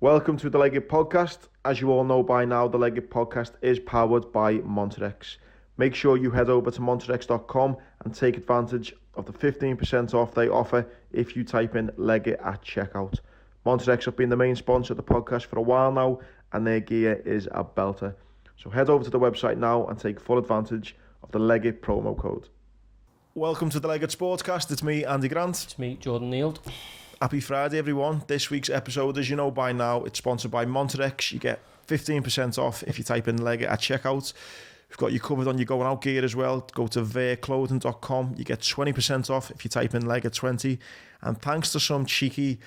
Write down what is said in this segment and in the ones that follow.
Welcome to the It Podcast. As you all know by now, the It Podcast is powered by Monterex. Make sure you head over to monterex.com and take advantage of the 15% off they offer if you type in Legit at checkout. Monterex have been the main sponsor of the podcast for a while now, and their gear is a belter. So head over to the website now and take full advantage of the Legit promo code. Welcome to the It Sportcast. It's me, Andy Grant. It's me, Jordan Neild. Happy Friday, everyone. This week's episode, as you know by now, it's sponsored by Monterex. You get 15% off if you type in Legit at checkout. We've got you covered on your going out gear as well. Go to verclothing.com. You get 20% off if you type in Legit 20. And thanks to some cheeky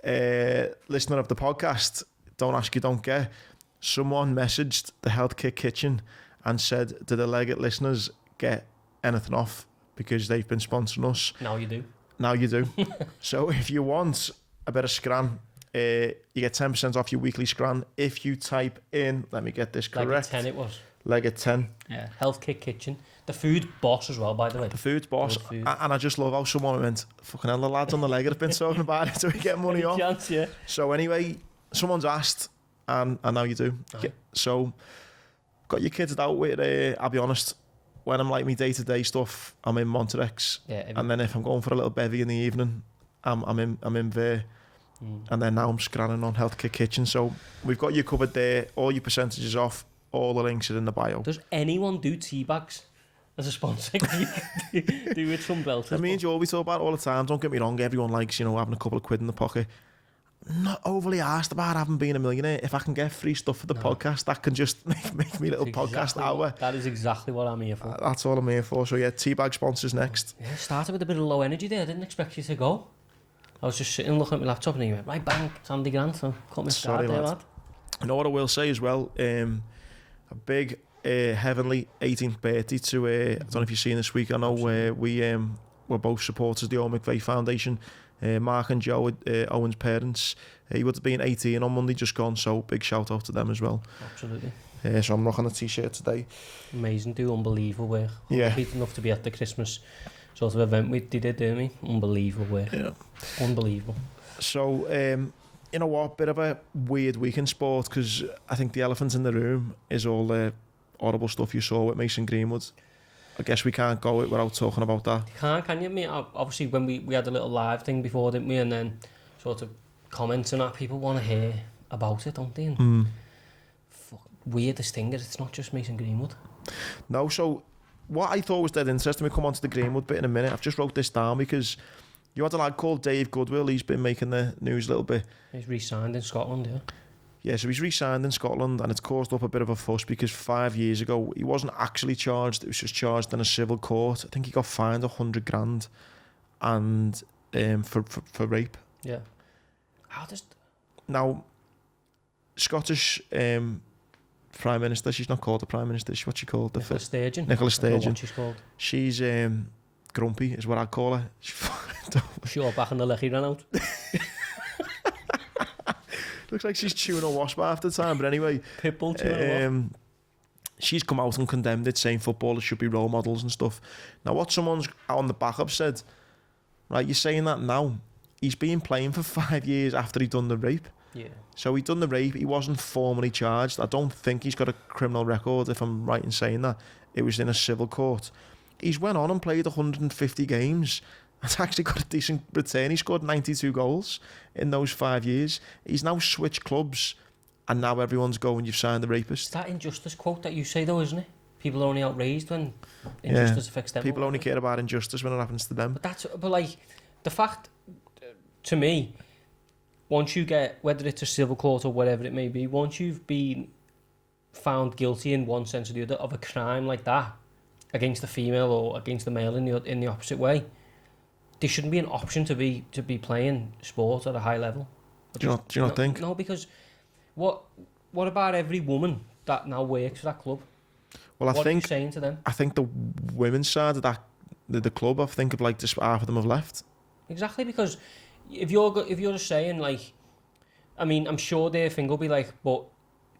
listener of the podcast, don't ask, you don't get, someone messaged the Health Kick Kitchen and said, did the Legit listeners get anything off because they've been sponsoring us? Now you do. Now you do. So if you want a bit of scran, you get 10% off your weekly scran if you type in, let me get this correct. Legit 10 it was. Legit 10. Yeah, Health Kick Kitchen. The food boss as well, by the way. The food's boss. Food. And I just love how someone went, fucking hell, the lads on the Legit have been talking about it, so we get money off. Chance, yeah. So anyway, someone's asked, and now you do. Aye. So, got your kids out with, I'll be honest, when I'm like me day-to-day stuff, I'm in Monterex. Yeah, and then if I'm going for a little bevy in the evening, I'm in there. And then now I'm scranning on Health Kick Kitchen. So we've got you covered there. All your percentages off. All the links are in the bio. Does anyone do tea bags as a sponsor? do it from belters? I mean, you always talk about it all the time. Don't get me wrong. Everyone likes, having a couple of quid in the pocket. Not overly asked about having been a millionaire. If I can get free stuff for the podcast, that can just make me a little podcast hour. That is exactly what I'm here for. That's all I'm here for. So yeah, teabag sponsors next. Yeah, started with a bit of low energy there. I didn't expect you to go. I was just sitting looking at my laptop and you went, right, bang, it's Andy Grant. So cut my start there, lad. You know what I will say as well? A big heavenly 18th birthday to, I don't know if you've seen this week. I know we're both supporters of the Owen McVeigh Foundation. Mark and Joe, Owen's parents, he would have been 18 on Monday just gone, so big shout out to them as well. Absolutely. So I'm rocking a t-shirt today. Amazing, do unbelievable work. Yeah. Beat enough to be at the Christmas sort of event we did, didn't we? Unbelievable work. Yeah. Unbelievable. So, you know what, bit of a weird week in sport, because I think the elephant in the room is all the horrible stuff you saw with Mason Greenwood. I guess we can't go it without talking about that. You can you, mate? Obviously, when we had a little live thing before, didn't we? And then sort of comments and that, people want to hear about it, don't they? And weirdest thing is it's not just Mason Greenwood. No, so what I thought was dead interesting, we come on to the Greenwood bit in a minute. I've just wrote this down because you had a lad called Dave Goodwill. He's been making the news a little bit. He's re-signed in Scotland, yeah. Yeah, so he's re-signed in Scotland, and it's caused up a bit of a fuss because 5 years ago he wasn't actually charged. It was just charged in a civil court. I think he got fined 100 grand and for rape. Yeah. How does... Now, Scottish Prime Minister, she's not called the Prime Minister, what's she called? Nicola Sturgeon. Nicola I don't know Sturgeon. what she's called. She's grumpy, is what I'd call her. Sure, back in the Lecky ran out. Looks like she's chewing a wasp half the time, but anyway. Pitbull chewing a wasp. She's come out and condemned it, saying footballers should be role models and stuff. Now, what someone's on the backup said, right, you're saying that now. He's been playing for 5 years after he'd done the rape. Yeah. So he'd done the rape, he wasn't formally charged. I don't think he's got a criminal record, if I'm right in saying that. It was in a civil court. He's went on and played 150 games. That's actually got a decent return. He scored 92 goals in those 5 years. He's now switched clubs, and now everyone's going, you've signed the rapist. It's that injustice quote that you say, though, isn't it? People are only outraged when injustice affects them. People only care about injustice when it happens to them. But like, the fact, to me, once you get, whether it's a civil court or whatever it may be, once you've been found guilty in one sense or the other of a crime like that, against the female or against the male in the opposite way, there shouldn't be an option to be playing sport at a high level. Do you not think? No, because what about every woman that now works for that club? Well, what are you saying to them? I think the women's side of that, the club, I think like just half of them have left. Exactly, because if you're just saying like, I mean, I'm sure their thing will be like, but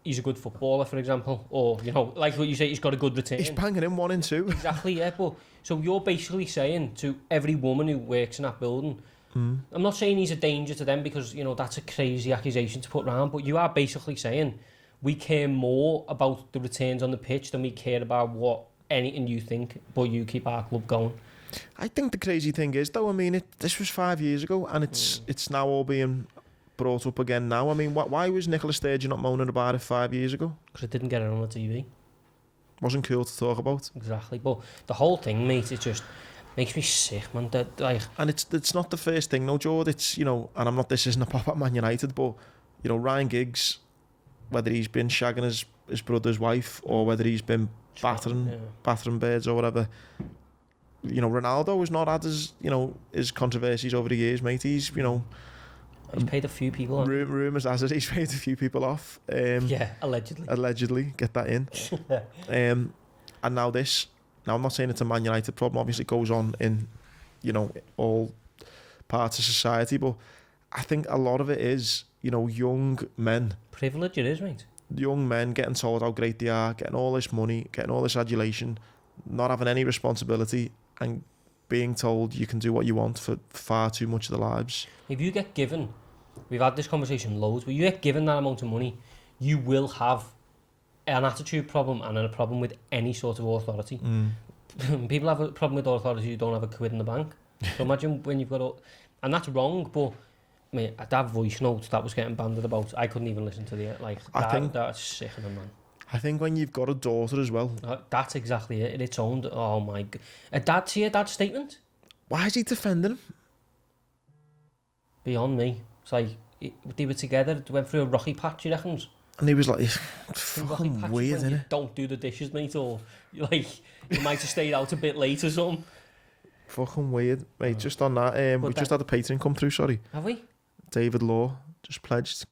he's a good footballer, for example, or like what you say, he's got a good return. He's banging in 1 and 2. Exactly, yeah. But so you're basically saying to every woman who works in that building, I'm not saying he's a danger to them because, you know, that's a crazy accusation to put around, but you are basically saying we care more about the returns on the pitch than we care about what anything you think, but you keep our club going. I think the crazy thing is, though, I mean, this was 5 years ago, and it's now all being brought up again now. I mean, why was Nicola Sturgeon not moaning about it 5 years ago? Because it didn't get it on the TV. Wasn't cool to talk about. Exactly, but the whole thing, mate, it just makes me sick, man. That, like, and it's not the first thing, no, Jord. It's, you know, and this isn't a pop at Man United, but, you know, Ryan Giggs, whether he's been shagging his brother's wife or whether he's been battering birds or whatever, you know, Ronaldo has not had his controversies over the years, mate. He's, you know, he's paid a few people off. Rumours has it he's paid a few people off. Allegedly. Get that in. And now this. Now, I'm not saying it's a Man United problem. Obviously, it goes on in, you know, all parts of society. But I think a lot of it is, you know, young men. Privilege it is, mate. Young men getting told how great they are, getting all this money, getting all this adulation, not having any responsibility, and being told you can do what you want for far too much of their lives. If you get given, we've had this conversation loads, but you get given that amount of money, you will have an attitude problem and a problem with any sort of authority. People have a problem with authority who don't have a quid in the bank. So imagine when you've got and that's wrong, but mate, that voice note that was getting banded about, I couldn't even listen to I think that's sickening, man. I think when you've got a daughter as well. That's exactly it. It's owned. Oh my God. A dad to your dad's statement? Why is he defending him? Beyond me. It's like, they were together, they went through a rocky patch, you reckons? And he was like, fucking weird, isn't it? Don't do the dishes, mate, or like, you might have stayed out a bit late or something. Fucking weird. Mate, just on that, we just had a Patreon come through, sorry. Have we? David Law just pledged.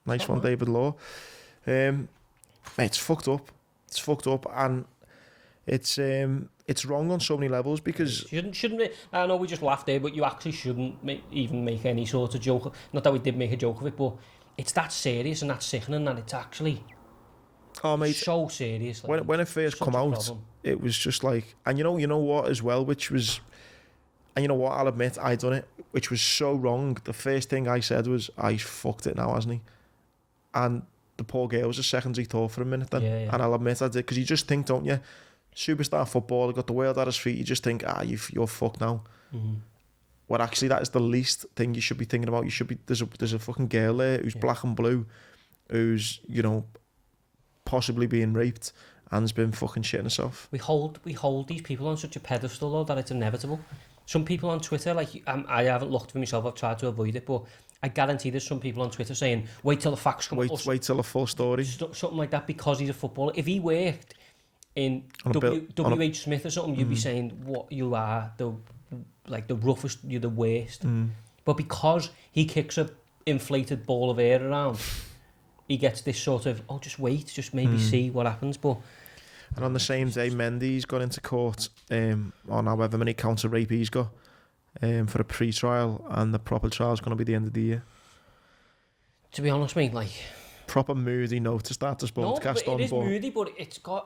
Nice one, David Law. Mate, it's fucked up. It's fucked up, and it's wrong on so many levels because shouldn't it? I know we just laughed there, but you actually shouldn't even make any sort of joke. Not that we did make a joke of it, but it's that serious and that sickening that it's actually mate, so serious. Like, when it first come out, problem. It was just like, and you know what as well, which was, and you know what, I'll admit I done it, which was so wrong. The first thing I said was, I fucked it now, hasn't he? And the poor girl was a secondary thought for a minute then. Yeah. And I'll admit I did, because you just think, don't you? Superstar footballer, got the world at his feet, you just think, you're fucked now. Mm-hmm. Well, actually, that is the least thing you should be thinking about. You should be, there's a fucking girl there who's black and blue, who's, you know, possibly being raped and has been fucking shitting herself. We hold these people on such a pedestal, though, that it's inevitable. Some people on Twitter, like, I haven't looked for myself, I've tried to avoid it, but I guarantee there's some people on Twitter saying, wait till the facts come out. Wait till the full story. Something like that, because he's a footballer. If he worked in WH Smith or something, you'd be saying, what, you are the roughest, you're the worst. But because he kicks a inflated ball of air around, he gets this sort of, just wait, just maybe see what happens. But and on the same day, Mendy's got into court on however many counts of rape he's got for a pre-trial, and the proper trial is going to be the end of the year. To be honest, mate, like, proper moody note to start this podcast on. It is moody, but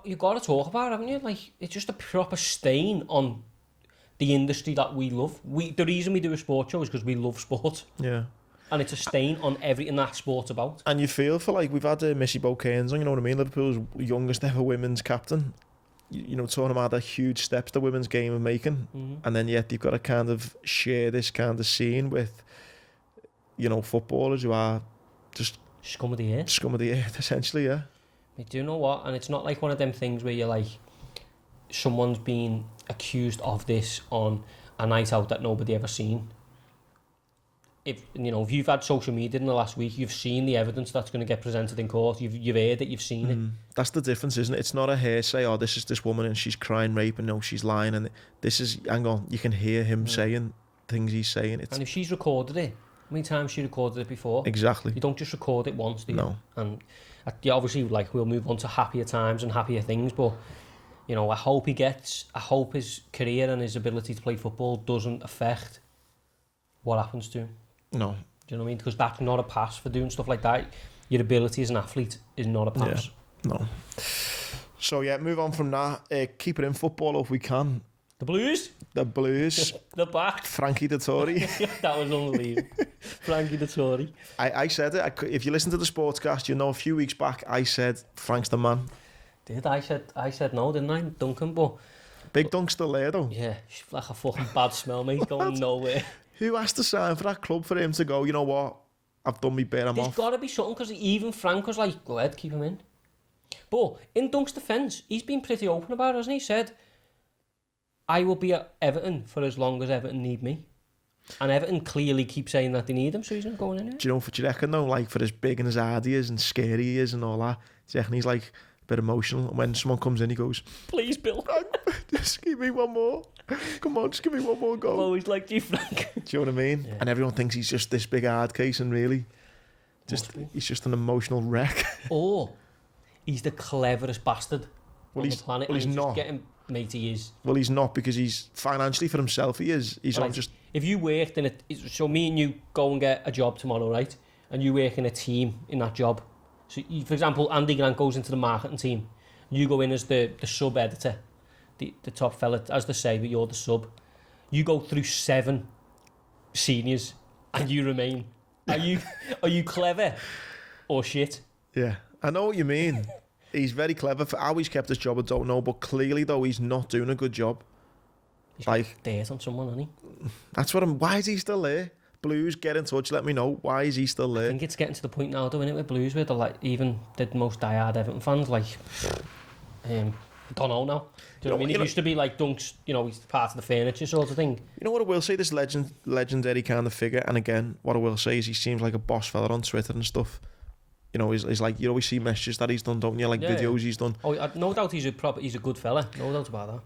you've got to talk about it, haven't you? Like, it's just a proper stain on the industry that we love. The reason we do a sport show is because we love sport. Yeah. And it's a stain on everything that sport's about. And you feel for, like, we've had Missy Bocairns on, you know what I mean? Liverpool's youngest ever women's captain. You know, talking about the huge steps the women's game are making. And then yet you've got to kind of share this kind of scene with, you know, footballers who are just scum of the earth. Scum of the earth, essentially, yeah. But do you know what? And it's not like one of them things where you're like, someone's been accused of this on a night out that nobody ever seen. If you've had social media in the last week, you've seen the evidence that's going to get presented in court. You've heard it, you've seen it. That's the difference, isn't it? It's not a hearsay, this is this woman and she's crying rape and no, she's lying. And this is, hang on, you can hear him saying things he's saying. And if she's recorded it, how many times she recorded it before? Exactly. You don't just record it once, do you? No. And obviously, like, we'll move on to happier times and happier things, but, you know, I hope his career and his ability to play football doesn't affect what happens to him. No. Do you know what I mean? Because that's not a pass for doing stuff like that. Your ability as an athlete is not a pass. Yeah. No. So, yeah, move on from that. Keep it in football if we can. The Blues? The Blues. The back. Frankie Dettori. That was unbelievable. Frankie Dettori. I said it. If you listen to the Sportscast, you know a few weeks back I said Frank's the man. I said no, didn't I? Duncan, but... Big Dunk's still there though. Yeah, she's like a fucking bad smell, mate. Going nowhere. Who has to sign for that club for him to go, you know what? I've done me bit, I'm There's off. got to be something, because even Frank was like, go ahead, keep him in. But in Dunk's defence, he's been pretty open about it, hasn't he? He said, I will be at Everton for as long as Everton need me. And Everton clearly keep saying that they need him, so he's not going anywhere. Do you know what you reckon though? Like, for as big and as hard he is and scary he is and all that, do you reckon he's like a bit emotional? And when someone comes in, he goes, Please, Bill. just give me one more. Come on, just give me one more I've go. always liked you, Frank. Do you know what I mean? Yeah. And everyone thinks he's just this big hard case, and really, he's just an emotional wreck. Or he's the cleverest bastard on the planet. Well, he's and not. Just getting, mate, he is. Well, he's not, because he's financially for himself. He is. He's Like, not just. If you worked in so me and you go and get a job tomorrow, right? And you work in a team in that job. So, for example, Andy Grant goes into the marketing team. You go in as the sub editor, the top fella, as they say, but you're the sub. You go through 7 seniors, and you remain. Are you clever or shit? Yeah, I know what you mean. He's very clever. For how he's kept his job, I don't know. But clearly, though, he's not doing a good job. He's Like, dirt on someone, hasn't he? that's what I'm. Why is he still there? Blues, get in touch. Let me know. Why is he still I there? think it's getting to the point now, though, innit, with Blues, where they're like, even the most diehard Everton fans, like, don't know now. Do you know what I mean? It used to be like Dunk's, he's part of the furniture sort of thing. You know what I will say? This legendary kind of figure. And again, what I will say is he seems like a boss fella on Twitter and stuff. You know, he's like, you always see messages that he's done, don't you? Like videos he's done. Oh, no doubt he's a good fella. No doubt about that.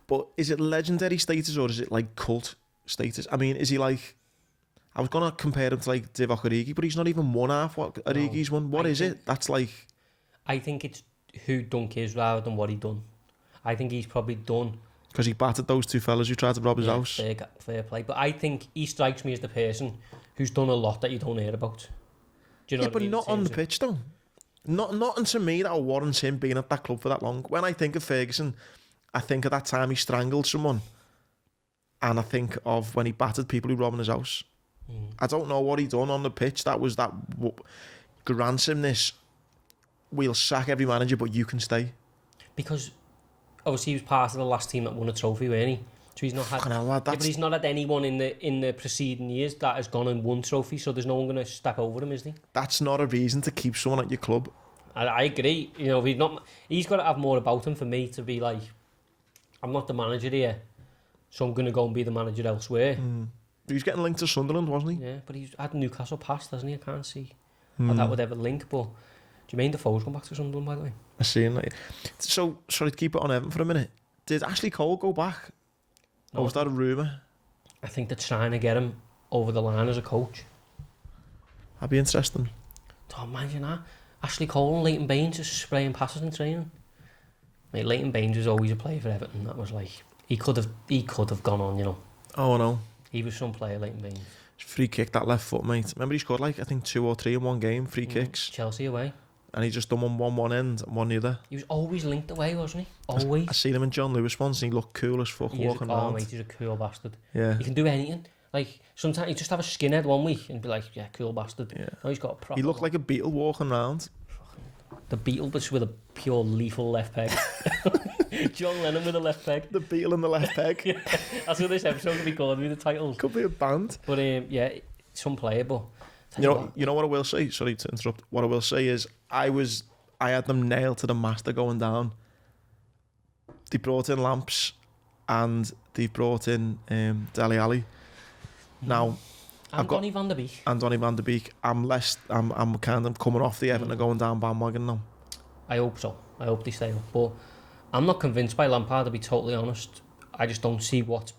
But is it legendary status or is it like cult status? I mean, is he like... I was going to compare him to like Divock Origi, but he's not even one half what Origi's won. What is it? That's like... I think it's who Dunk is rather than what he done. I think he's probably done... Because he battered those 2 fellas who tried to rob his house. Fair play. But I think he strikes me as the person who's done a lot that you don't hear about. Do you know what I mean? But not on the pitch though. Nothing to me that warrants him being at that club for that long. When I think of Ferguson, I think of that time he strangled someone. And I think of when he battered people who robbed his house. I don't know what he done on the pitch. That grants him this, we'll sack every manager, but you can stay. Because obviously he was part of the last team that won a trophy, weren't he? So he's not had... but he's not had anyone in the preceding years that has gone and won trophy, so there's no one going to step over him, is he? That's not a reason to keep someone at your club. I agree. He's got to have more about him for me to be like, I'm not the manager here, so I'm going to go and be the manager elsewhere. He was getting linked to Sunderland, wasn't he? Yeah, but he's had Newcastle past, hasn't he? I can't see how that would ever link, but Jermaine Defoe's gone back to Sunderland, by the way. I see him. So, sorry to keep it on Everton for a minute. Did Ashley Cole go back? No, or was that a rumour? I think they're trying to get him over the line as a coach. That'd be interesting. Oh, imagine that. Ashley Cole and Leighton Baines just spraying passes in training. Mate, Leighton Baines was always a player for Everton. That was like, he could have gone on, Oh, no. He was some player, Leighton Baines. Free kick, that left foot, mate. Remember he scored like, I think 2 or 3 in one game, free kicks. Chelsea away. And he just done one end and one the other. He was always linked away, wasn't he? Always. I seen him in John Lewis once and he looked cool as fuck walking around. Mate, he's a cool bastard. Yeah. He can do anything. Like, sometimes he just have a skinhead one week and be like, yeah, cool bastard. Yeah. No, he's got a proper... He looked like a beetle walking around. The Beatle, but with a pure lethal left peg. John Lennon with a left peg. The beetle and the left peg. Yeah, that's what this episode could be called, with the titles. Could be a band. But yeah, some player, but... You know what I will say? Sorry to interrupt. What I will say is I had them nailed to the mast going down. They brought in Lamps and they brought in Dele Alli. Now... And Donny van der Beek. And Donny van der Beek. I'm kind of coming off the Everton and going down bandwagon now. I hope so. I hope they stay up. But I'm not convinced by Lampard, to be totally honest. I just don't see what...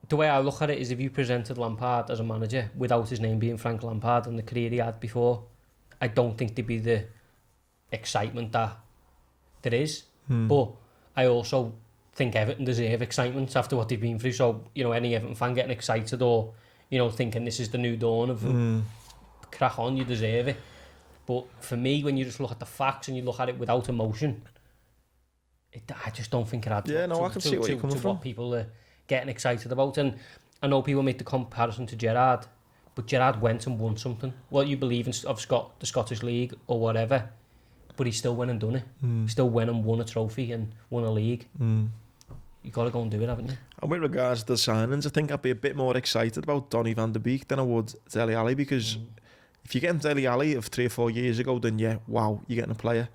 The way I look at it is if you presented Lampard as a manager without his name being Frank Lampard and the career he had before, I don't think there'd be the excitement that there is. But I also think Everton deserve excitement after what they've been through. So, any Everton fan getting excited or... thinking this is the new dawn of crack on, you deserve it. But for me, when you just look at the facts and you look at it without emotion, I just don't think it adds Yeah, up no, I can see where you're coming from. What people are getting excited about. And I know people make the comparison to Gerrard, but Gerrard went and won something. What you believe in of the Scottish League or whatever, but he still went and done it. He still went and won a trophy and won a league. You got to go and do it, haven't you? And with regards to the signings, I think I'd be a bit more excited about Donny van de Beek than I would Dele Alli, because if you're getting Dele Alli of 3 or 4 years ago, then yeah, wow, you're getting a player.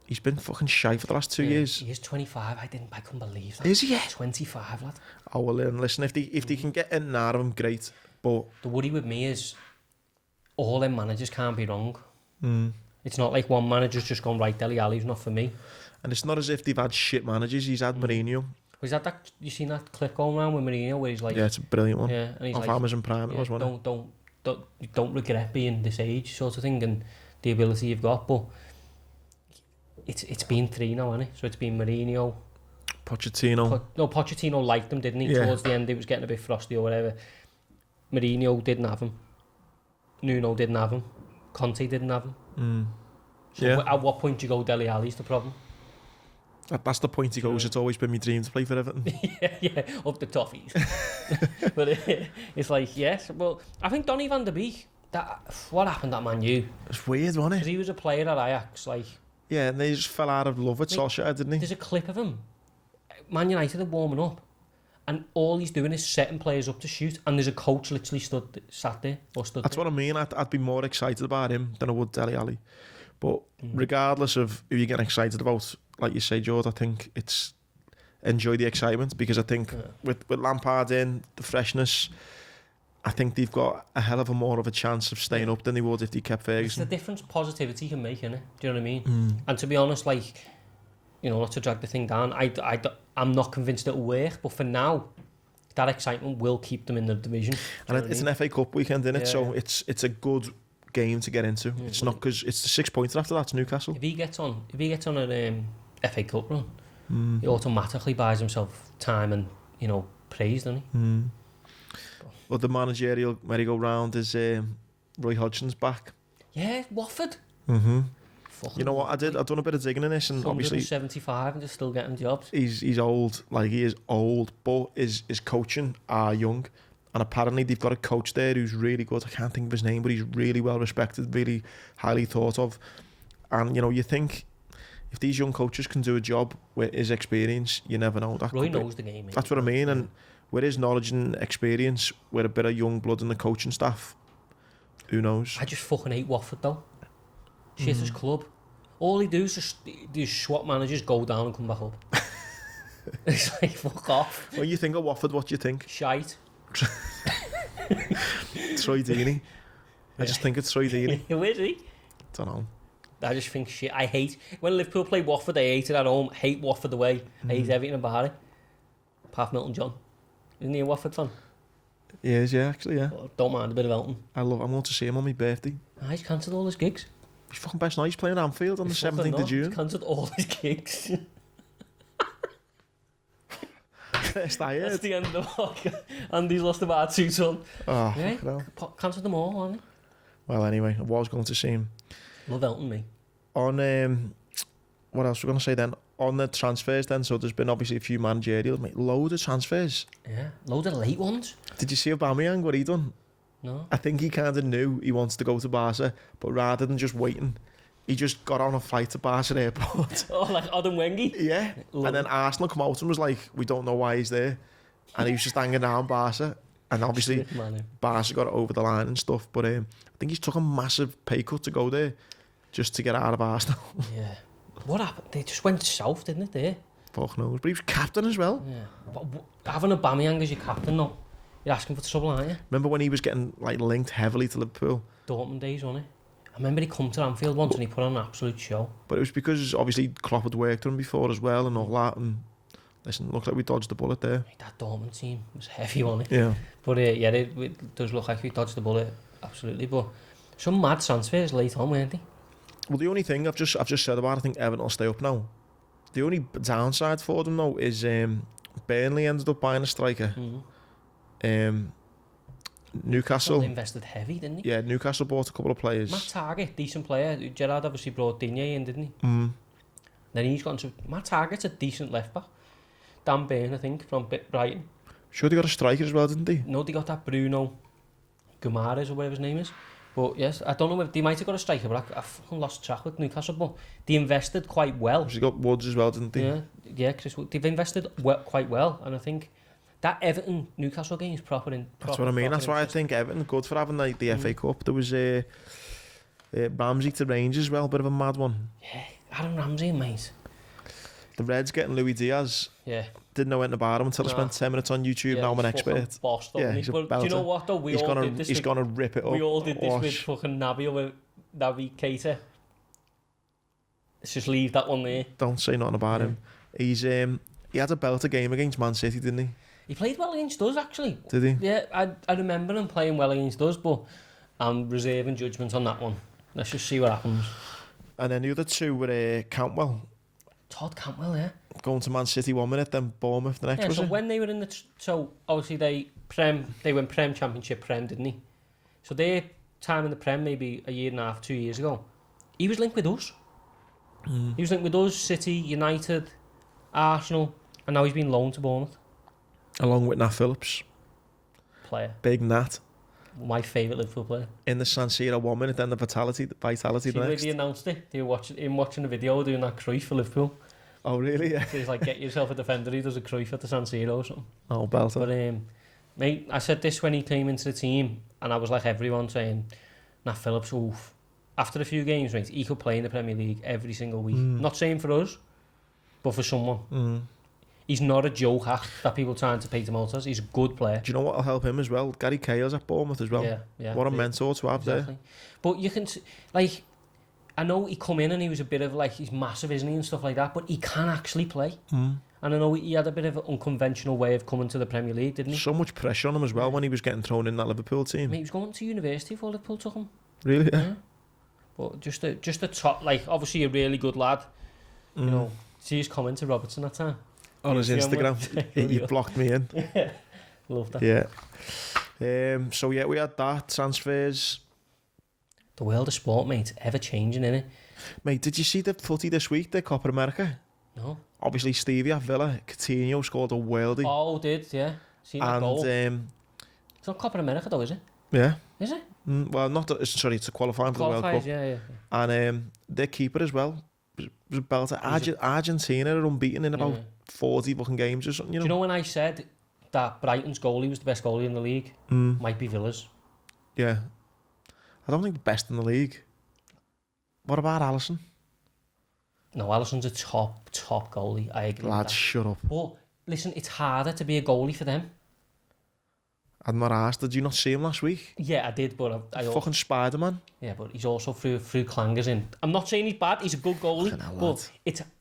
He's been fucking shy for the last 2 years. He is 25. I couldn't believe that. Is he? 25, lad. Oh well, listen, if they can get in and out of him, great. But the worry with me is all them managers can't be wrong. It's not like one manager's just gone, right, Dele Alli's not for me. And it's not as if they've had shit managers. He's had Mourinho. Was that you seen that clip going around with Mourinho where he's like, yeah, it's a brilliant one. Yeah, and he's off like, Amazon Prime, it was one. Don't regret being this age, sort of thing, and the ability you've got. But it's been 3 now, hasn't it? So it's been Mourinho, Pochettino. Pochettino liked him, didn't he? Yeah. Towards the end, he was getting a bit frosty or whatever. Mourinho didn't have him. Nuno didn't have him. Conte didn't have him. So at what point do you go, Dele Alli's the problem? That's the point he goes, it's always been my dream to play for Everton. yeah, up the toffees. But it's like, yes. Well, I think Donny van de Beek, what happened at Man U? It's weird, wasn't it? Because he was a player at Ajax, like... Yeah, and they just fell out of love with Solskjaer, didn't he? There's a clip of him. Man United are warming up, and all he's doing is setting players up to shoot, and there's a coach literally sat there. That's what I mean. I'd be more excited about him than I would Dele Alli. But regardless of who you're getting excited about, like you say, George, I think it's enjoy the excitement, because I think with Lampard in, the freshness, I think they've got a hell of a more of a chance of staying up than they would if they kept Ferguson. It's the difference positivity can make, innit? Do you know what I mean? And to be honest, like, you know, not to drag the thing down, I'm not convinced it'll work, but for now, that excitement will keep them in the division. And it's an FA Cup weekend, isn't it? So it's a good game to get into. It's not, because it's the 6 points after that's Newcastle. If he gets on an FA Cup run, he automatically buys himself time and, you know, praise, doesn't he? Well, the managerial merry-go-round is Roy Hodgson's back. Yeah, Watford. You know what I did? I've done a bit of digging in this, and obviously 75 and just still getting jobs. He's old, like he is old, but his coaching are young, and apparently they've got a coach there who's really good. I can't think of his name, but he's really well respected, really highly thought of. And you know, you think if these young coaches can do a job with his experience, you never know. Roy knows the game. That's what I mean, and with his knowledge and experience, with a bit of young blood in the coaching staff, who knows? I just fucking hate Watford though. Shittest club. All he do is just swap managers, go down and come back up. It's like, fuck off. When you think of Watford, what do you think? Shite. Troy Deeney. I just think it's Troy Deeney. Who is he? Don't know. I just think shit. I hate when Liverpool play Watford. I hate it at home. Hate Watford away. I hate everything about it. Apart from Elton John. Isn't he a Watford fan? He is, yeah, actually, yeah. Well, don't mind a bit of Elton. I'm going to see him on my birthday. He's cancelled all his gigs. He's fucking best now. He's playing Anfield on the 17th of June. He's cancelled all his gigs. First I heard. That's the end of the podcast. Andy's lost about 2 ton. Oh, yeah, no. cancelled them all, hasn't he? Well, anyway, I was going to see him. Love Elton, me. On, what else we're going to say then? On the transfers then, so there's been obviously a few managerial, mate, load of transfers. Yeah, load of late ones. Did you see Aubameyang, what he done? No. I think he kind of knew he wants to go to Barca, but rather than just waiting, he just got on a flight to Barca airport. Oh, like Adam Wengi? Yeah. And then Arsenal come out and was like, we don't know why he's there. And he was just hanging around Barca. And obviously, Barca got it over the line and stuff. But I think he's took a massive pay cut to go there just to get out of Arsenal. Yeah. What happened? They just went south, didn't it, there? Fuck knows. But he was captain as well. Yeah. But having Aubameyang as your captain, though, you're asking for trouble, aren't you? Remember when he was getting like linked heavily to Liverpool? Dortmund days, wasn't it? I remember he come to Anfield once and he put on an absolute show. But it was because obviously Klopp had worked on him before as well and all that. And listen, looks like we dodged the bullet there. That Dortmund team was heavy, wasn't it? Yeah. But yeah, it does look like we dodged the bullet, absolutely. But some mad transfers late on, weren't they? Well, the only thing I've just said about, I think Everton will stay up now. The only downside for them though is Burnley ended up buying a striker. Newcastle. They invested heavy, didn't they? Yeah, Newcastle bought a couple of players. Matt Target, decent player. Gerrard obviously brought Digne in, didn't he? Then he's gone to... Matt Target's a decent left back. Dan Burn, I think, from Brighton. Sure, they got a striker as well, didn't they? No, they got that Bruno Guimaraes or whatever his name is. But yes, I don't know if they might have got a striker, but I fucking lost track with Newcastle. But they invested quite well. They got Woods as well, didn't they? Yeah, Chris Wood. They've invested quite well, and I think that Everton Newcastle game is proper. That's what I mean. That's why I think Everton good for having like the FA Cup. There was Ramsey to Rangers as well, bit of a mad one. Yeah, Adam Ramsey, mate. The Reds getting Luis Diaz. Yeah. Didn't know anything about him until I spent 10 minutes on YouTube. Now I'm an expert. Bossed up, Yeah, but do you know what though? He's gonna rip it up. We all did this with fucking Naby Keita. Let's just leave that one there. Don't say nothing about him. He's he had a belter game against Man City, didn't he? He played well against us, actually. Did he? Yeah, I remember him playing well against us, but I'm reserving judgment on that one. Let's just see what happens. And then the other two were Cantwell. Todd Cantwell, yeah. Going to Man City 1 minute, then Bournemouth the next. Yeah, so when they were in the... So, obviously, they went Prem, Championship, Prem, didn't he? So their time in the Prem, maybe a year and a half, 2 years ago, he was linked with us. He was linked with us, City, United, Arsenal, and now he's been loaned to Bournemouth. Along with Nat Phillips. Player. Big Nat. My favourite Liverpool player. In the San Siro 1 minute, then the vitality the next. They announced it. They were watching the video doing that Cruyff for Liverpool. Oh, really? Yeah. So he's like, get yourself a defender. He does a Cruyff at the San Siro or something. Oh, belter. But, mate, I said this when he came into the team, and I was like everyone saying, Nat Phillips, oof. After a few games, mate, he could play in the Premier League every single week. Not saying for us, but for someone. He's not a joke that people trying to paint him out as. He's a good player. Do you know what will help him as well? Gary Cahill's at Bournemouth as well. Yeah. What a mentor to have there. But you can, like, I know he come in and he was a bit of like, he's massive, isn't he, and stuff like that, but he can actually play. And I know he had a bit of an unconventional way of coming to the Premier League, didn't he? So much pressure on him as well when he was getting thrown in that Liverpool team. Mate, he was going to university before Liverpool took him. Really? Yeah. But just a top, like, obviously a really good lad. You know, see his comment to Robertson that time. On his Instagram. He blocked me in. Yeah. Love that. Yeah. So yeah, we had that. Transfers. The world of sport, mate, ever changing, innit? Mate, did you see the footy this week, the Copa America? No. Obviously, Stevie at Villa, Coutinho scored a worldie. Oh, did, yeah. Seen that goal. It's not Copa America though, is it? Yeah. Is it? Well, not sorry, it's a qualifying for the World Cup. Yeah. And their keeper as well was a belter. Argentina are unbeaten in about 40 fucking games or something, you know? Do you know when I said that Brighton's goalie was the best goalie in the league? Might be Villa's. Yeah. I don't think the best in the league. What about Alisson? No, Alisson's a top goalie. I agree. Lad, shut up. But listen, it's harder to be a goalie for them. I'm not asked. Did you not see him last week? Yeah, I did, but I fucking Spider-Man. Yeah, but he's also through clangers in. I'm not saying he's bad. He's a good goalie. But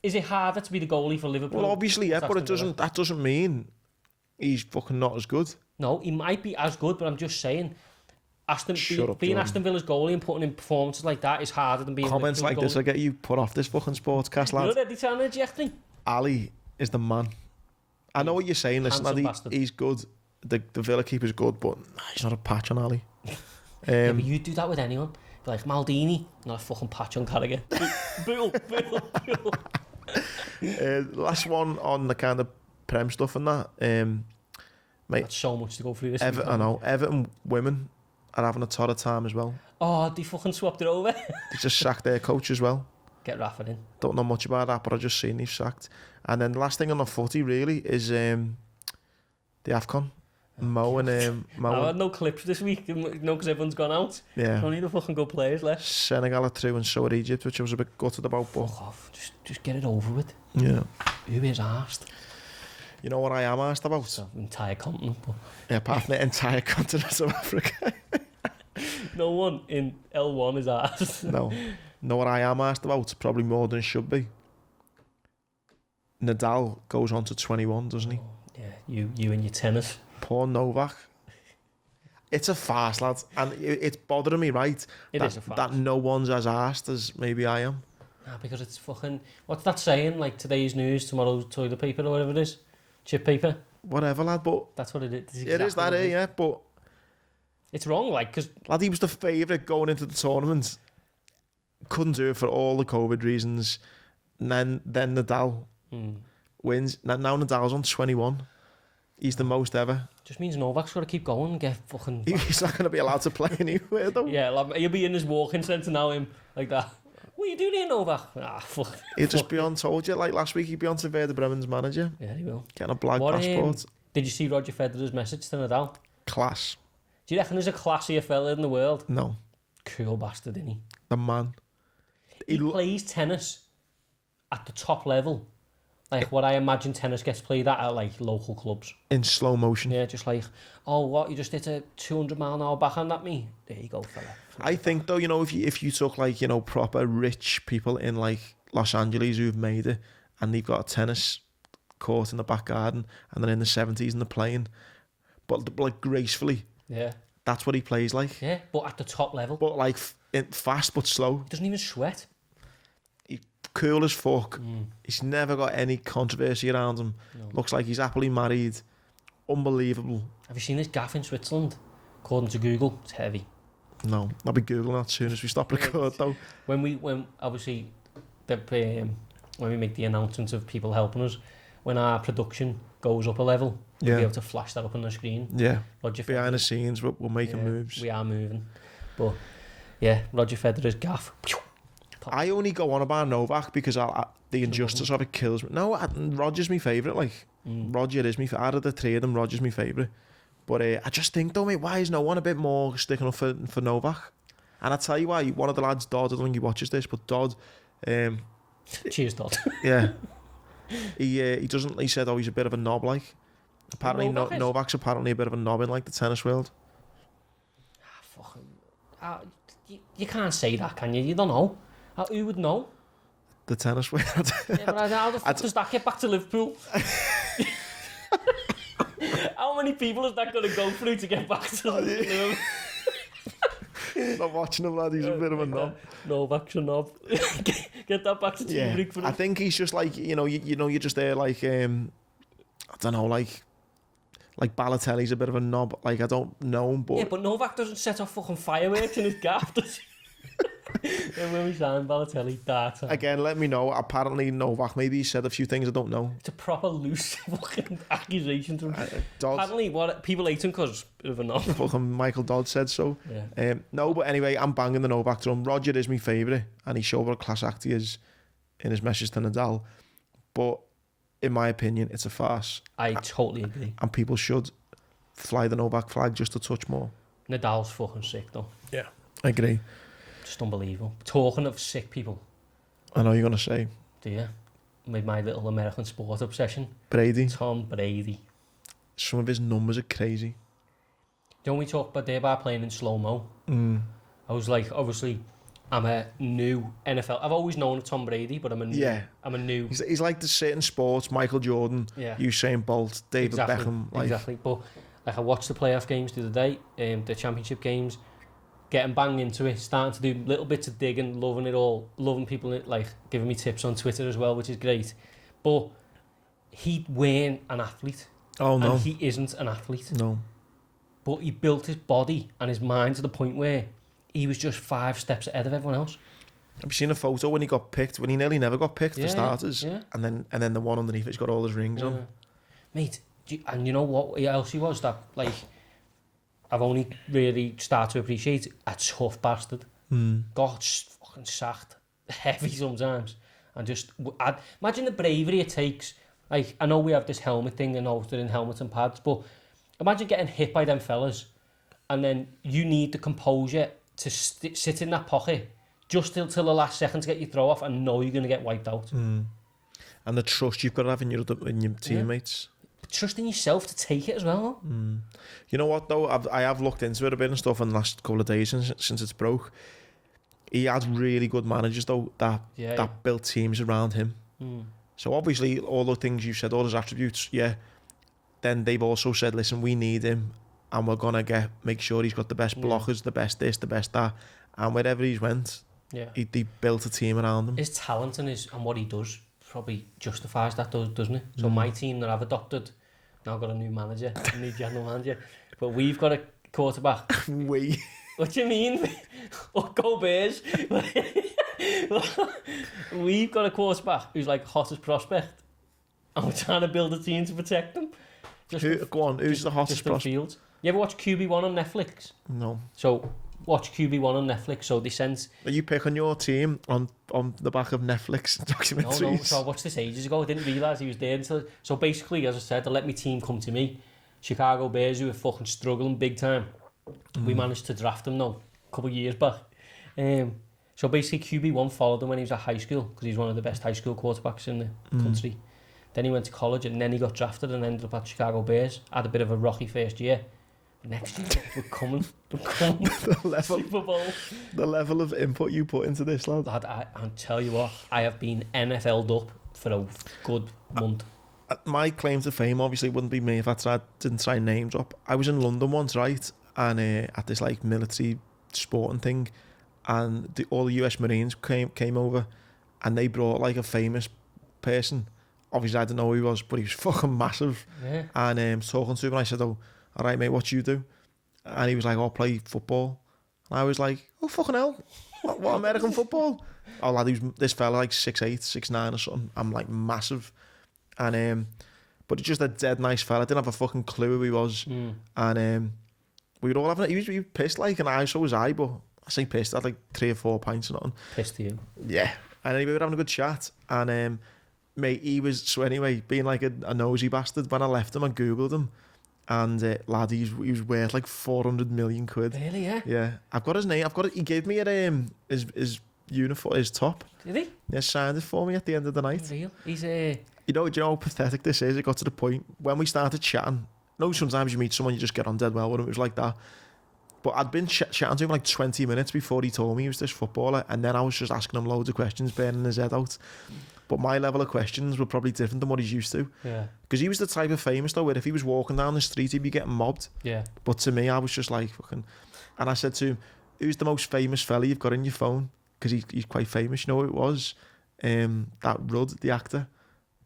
is it harder to be the goalie for Liverpool? Well, obviously, yeah, but that doesn't mean he's fucking not as good. No, he might be as good, but I'm just saying, being Aston Villa's goalie and putting in performances like that is harder than being comments like goalie. This will get you put off this fucking sportscast, lad. You're already trying to inject me. Ali is the man. I know what you're saying. Listen, he's good. The Villa keeper's good, but he's not a patch on Ali. Yeah, but you do that with anyone. Be like, Maldini, not a fucking patch on Carragher. Boom. Last one on the kind of Prem stuff and that. Mate, that's so much to go through this. I know. Everton women are having a torrid time as well. Oh, they fucking swapped it over. They just sacked their coach as well. Get Rafa in. Don't know much about that, but I just seen they've sacked. And then the last thing on the footy really is the AFCON. Mo and I had no clips this week, because everyone's gone out. Yeah. Only the fucking good players left. Senegal are through and so are Egypt, which I was a bit gutted about. But fuck off. Just get it over with. Yeah. Who is arsed? You know what I am asked about? The entire continent. But... Yeah, apart from the entire continent of Africa. No one in L1 is arsed. No. Know what I am asked about? Probably more than should be. Nadal goes on to 21, doesn't he? Oh, yeah, you and your tennis. Poor Novak. It's a farce, lad. And it's bothering me, right? It is a farce. That no one's as arsed as maybe I am. Nah, because it's fucking... What's that saying? Like, today's news, tomorrow's toilet paper or whatever it is? Chip paper? Whatever, lad, but... That's what it is. It is that, yeah, but... It's wrong, like, because... Lad, he was the favourite going into the tournament. Couldn't do it for all the COVID reasons. And then Nadal wins. Now Nadal's on 21. He's the most ever. Just means Novak's got to keep going and get fucking... He's not going to be allowed to play anywhere, though. Yeah, like, he'll be in his walking centre now, him, like that. What are you doing here, Novak? Ah, fuck. He'll just be on, told you, like last week, he'd be on to Werder Bremen's manager. Yeah, he will. Getting a black passport. Did you see Roger Federer's message to Nadal? Class. Do you reckon there's a classier fella in the world? No. Cool bastard, isn't he? The man. He plays tennis at the top level. Like what I imagine tennis gets played at like local clubs. In slow motion. Yeah, just like, oh, what, you just hit a 200-mile-an-hour backhand at me? There you go, fella. I think, though, you know, if you took, like, you know, proper rich people in, like, Los Angeles who've made it, and they've got a tennis court in the back garden, and they're in the 70s and they're playing, but like, gracefully. Yeah. That's what he plays like. Yeah, but at the top level. But, like, fast but slow. He doesn't even sweat. Cool as fuck. He's never got any controversy around him. No. Looks like he's happily married. Unbelievable. Have you seen this gaff in Switzerland? According to Google, it's heavy. No, I'll be Googling that as soon as we stop record, though. When obviously, when we make the announcement of people helping us, when our production goes up a level, we'll be able to flash that up on the screen. Yeah. Roger Behind the Federer, scenes, we're making moves. We are moving. But, yeah, Roger Federer's gaff. I only go on about Novak because the injustice of it kills me. No, Roger's my favourite. Like, Roger is me. Out of the three of them, Roger's my favourite. But I just think, though, mate, why is no one a bit more sticking up for Novak? And I tell you why. One of the lads, Dodd, I don't think he watches this, but Dodd... Cheers, Dodd. Yeah. He doesn't... He said, he's a bit of a knob, like. Apparently, Novak's apparently a bit of a knob in, like, the tennis world. You can't say that, can you? You don't know. Who would know? The tennis world. Yeah, but how the fuck does that get back to Liverpool? How many people is that going to go through to get back to Liverpool? Not watching him, lad. He's a bit of a knob. Novak's a knob. Get that back to Team Greek for him. I think he's just like, you're just there like, I don't know, like Balotelli's a bit of a knob. Like, I don't know him, but... Yeah, but Novak doesn't set off fucking fireworks in his gaff, does he? And when we signed Balotelli, data. Again, let me know. Apparently, Novak, maybe he said a few things I don't know. It's a proper loose fucking accusation to him. Apparently, people hate him because of a knob. Fucking Michael Dodd said so. Yeah. No, but anyway, I'm banging the Novak drum. Roger is my favourite, and he showed what a class act he is in his message to Nadal. But in my opinion, it's a farce. I totally agree. And people should fly the Novak flag just a touch more. Nadal's fucking sick, though. Yeah, I agree. Just unbelievable. Talking of sick people. I know you're going to say. Do you? With my little American sport obsession. Brady. Tom Brady. Some of his numbers are crazy. Don't we talk about there by playing in slow-mo? I was like, obviously, I'm a new NFL. I've always known of Tom Brady, but I'm a new... He's like the certain sports, Michael Jordan, Usain Bolt, David Beckham. Exactly. But like, I watched the playoff games the other day, the championship games, getting bang into it, starting to do little bits of digging, loving it all, loving people, like, giving me tips on Twitter as well, which is great. But he weren't an athlete. Oh, no. And he isn't an athlete. No. But he built his body and his mind to the point where he was just 5 steps ahead of everyone else. Have you seen a photo when he got picked, when he nearly never got picked for starters? Yeah. And then the one underneath it's got all his rings on. Mate, and you know what else he was? That, like, I've only really started to appreciate a tough bastard. Got fucking sacked heavy sometimes. And just, imagine the bravery it takes. Like, I know we have this helmet thing and all, they're in helmets and pads, but imagine getting hit by them fellas and then you need the composure to sit in that pocket just till the last second to get your throw off and know you're going to get wiped out. And the trust you've got to have in your teammates. Trusting yourself to take it as well. You know what, though? I have looked into it a bit and stuff in the last couple of days since it's broke. He had really good managers, though, that built teams around him. So obviously, all the things you said, all his attributes, then they've also said, listen, we need him and we're going to make sure he's got the best blockers, the best this, the best that. And wherever he's went, he built a team around him. His talent and what he does probably justifies that, doesn't it? So my team that I've adopted, now got a new manager, a new general manager, but we've got a quarterback. What do you mean? Oh, go Bears. We've got a quarterback who's like hottest prospect and we're trying to build a team to protect him. Go on, who's the hottest prospect? Field. You ever watch QB1 on Netflix? No. So watch QB1 on Netflix. So they sent. Are you picking your team on the back of Netflix documentaries? No. So I watched this ages ago. I didn't realise he was there until. So basically, as I said, I let my team come to me. Chicago Bears, who were fucking struggling big time. We managed to draft him now a couple of years back. So basically, QB1 followed him when he was at high school because he's one of the best high school quarterbacks in the country. Then he went to college and then he got drafted and ended up at Chicago Bears. Had a bit of a rocky first year. But next year, we're coming. Super Bowl. The level of input you put into this, lad. I'll tell you what, I have been NFL'd up for a good month. My claim to fame obviously wouldn't be me if I didn't try name drop. I was in London once, right? And at this like military sporting thing. And all the US Marines came over and they brought like a famous person. Obviously I didn't know who he was, but he was fucking massive. Yeah. And talking to him, and I said, "Oh, all right, mate, what do you do?" And he was like, "Oh, I play football." And I was like, "Oh, fucking hell, what American football?" Oh, lad, this fella like 6'8", 6'9" or something. I'm like massive, and but he's just a dead nice fella. I didn't have a fucking clue who he was, and we were all having. He was pissed like, and so was I, but I say pissed. I had like 3 or 4 pints or nothing. Pissed to you. Yeah, and anyway, we were having a good chat, and mate, he was so anyway being like a nosy bastard. When I left him, I googled him. And lad, he was worth like 400 million quid. Really, yeah? Yeah. I've got his name. He gave me his uniform, his top. Did he? Yeah, signed it for me at the end of the night. Real. He's do you know how pathetic this is? It got to the point when we started chatting. No, sometimes you meet someone, you just get on dead well with him. It was like that. But I'd been chatting to him like 20 minutes before he told me he was this footballer, and then I was just asking him loads of questions, burning his head out. But my level of questions were probably different than what he's used to. Yeah. Because he was the type of famous though, where if he was walking down the street, he'd be getting mobbed. Yeah. But to me, I was just like fucking... And I said to him, "Who's the most famous fella you've got in your phone?" Because he's quite famous. You know who it was? That Rudd, the actor.